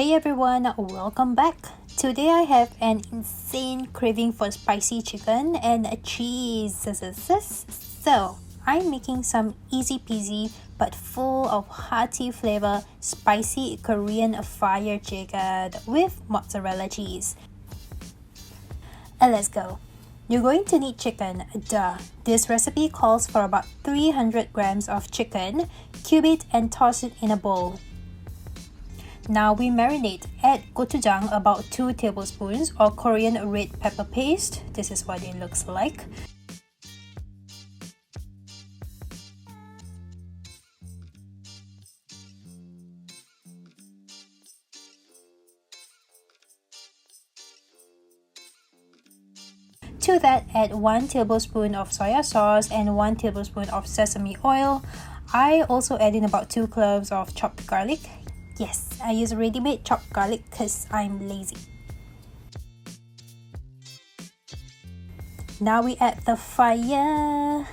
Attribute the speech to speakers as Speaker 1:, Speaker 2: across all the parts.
Speaker 1: Hey everyone, welcome back. Today I have an insane craving for spicy chicken and cheese. So I'm making some easy peasy but full of hearty flavor spicy Korean fire chicken with mozzarella cheese. And let's go. You're going to need chicken, duh. This recipe calls for about 300 grams of chicken. Cube it and toss it in a bowl. Now we marinate. Add gochujang about 2 tablespoons or Korean red pepper paste. This is what it looks like. To that, add 1 tablespoon of soya sauce and 1 tablespoon of sesame oil. I also add in about 2 cloves of chopped garlic. Yes, I use ready-made chopped garlic because I'm lazy. Now we add the fire.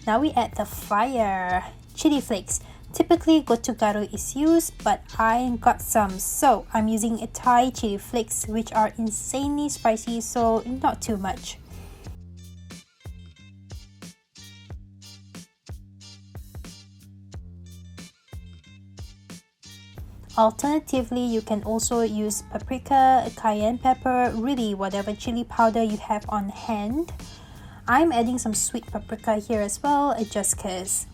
Speaker 1: Now we add the fire. Chili flakes. Typically gochujang is used, but I got some, so I'm using Thai chili flakes, which are insanely spicy, so not too much. Alternatively, you can also use paprika, cayenne pepper, really whatever chili powder you have on hand. I'm adding some sweet paprika here as well, just cause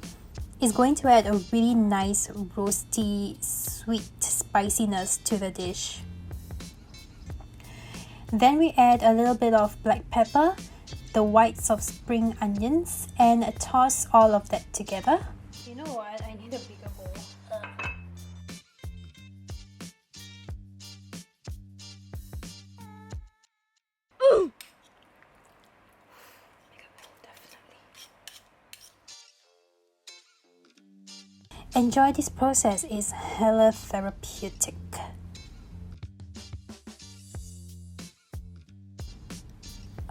Speaker 1: it's going to add a really nice roasty, sweet spiciness to the dish. Then we add a little bit of black pepper, the whites of spring onions, and toss all of that together. You know what? I need a bigger bowl. Enjoy this process, it's hella therapeutic.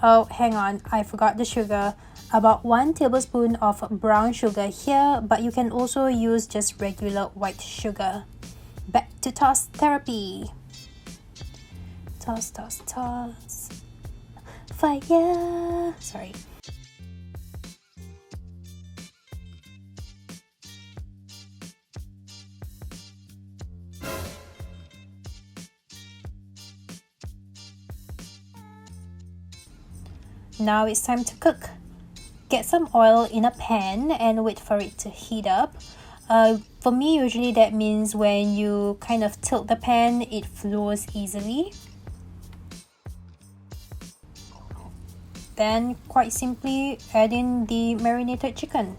Speaker 1: Oh, hang on, I forgot the sugar. About 1 tablespoon of brown sugar here, but you can also use just regular white sugar. Back to toss therapy. Toss, toss, toss. Fire! Sorry. Now it's time to cook. Get some oil in a pan and wait for it to heat up. For me, usually that means when you kind of tilt the pan, it flows easily. Then, quite simply, add in the marinated chicken.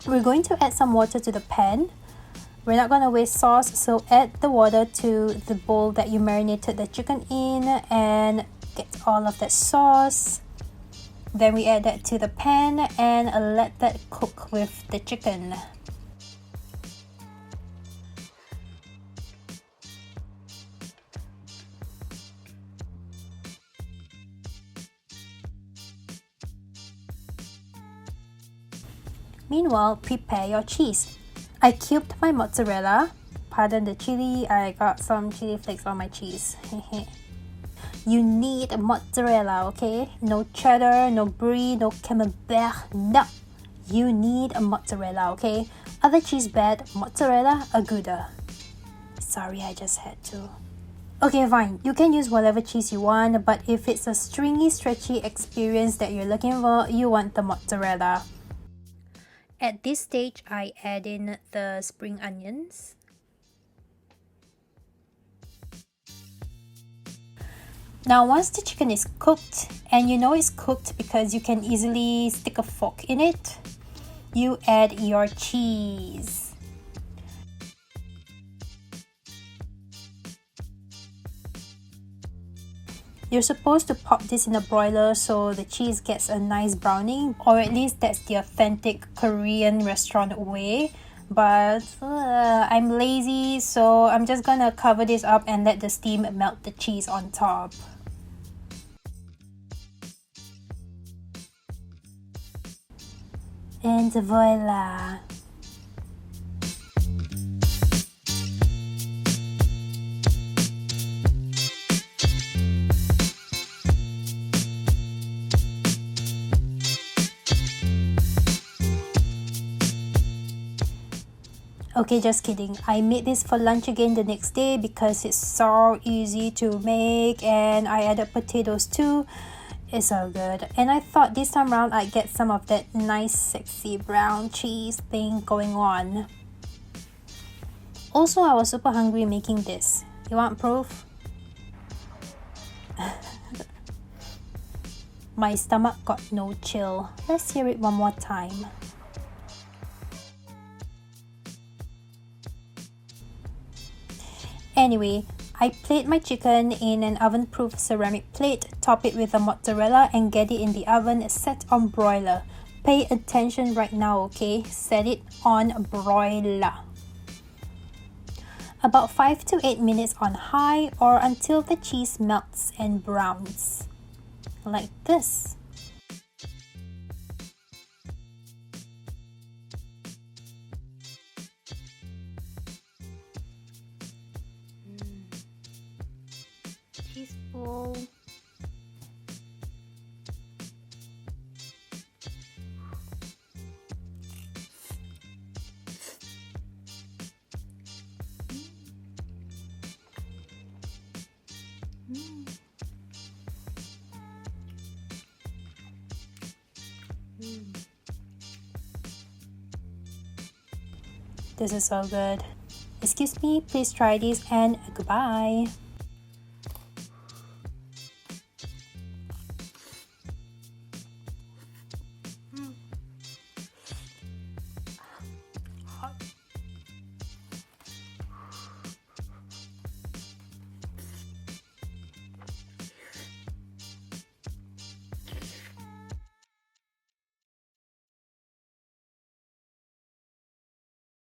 Speaker 1: We're going to add some water to the pan. We're not going to waste sauce, so add the water to the bowl that you marinated the chicken in and get all of that sauce. Then we add that to the pan and let that cook with the chicken. Meanwhile, prepare your cheese. I cubed my mozzarella. Pardon the chili, I got some chili flakes on my cheese. You need mozzarella, okay? No cheddar, no brie, no camembert, no! You need a mozzarella, okay? Other cheese bad, mozzarella a gooder. Sorry, I just had to. Okay, fine. You can use whatever cheese you want, but if it's a stringy, stretchy experience that you're looking for, you want the mozzarella. At this stage, I add in the spring onions. Now, once the chicken is cooked, and you know it's cooked because you can easily stick a fork in it, you add your cheese. You're supposed to pop this in a broiler so the cheese gets a nice browning, or at least that's the authentic Korean restaurant way. but I'm lazy, so I'm just gonna cover this up and let the steam melt the cheese on top. And voila! Okay, just kidding. I made this for lunch again the next day because it's so easy to make, and I added potatoes too. It's so good. And I thought this time around I'd get some of that nice sexy brown cheese thing going on. Also, I was super hungry making this. You want proof? My stomach got no chill. Let's hear it one more time. Anyway, I plate my chicken in an oven-proof ceramic plate, top it with a mozzarella and get it in the oven set on broiler. Pay attention right now, okay? Set it on broiler. About 5 to 8 minutes on high or until the cheese melts and browns. Like this. Cheese ball. This is so good. Excuse me, please try this and goodbye.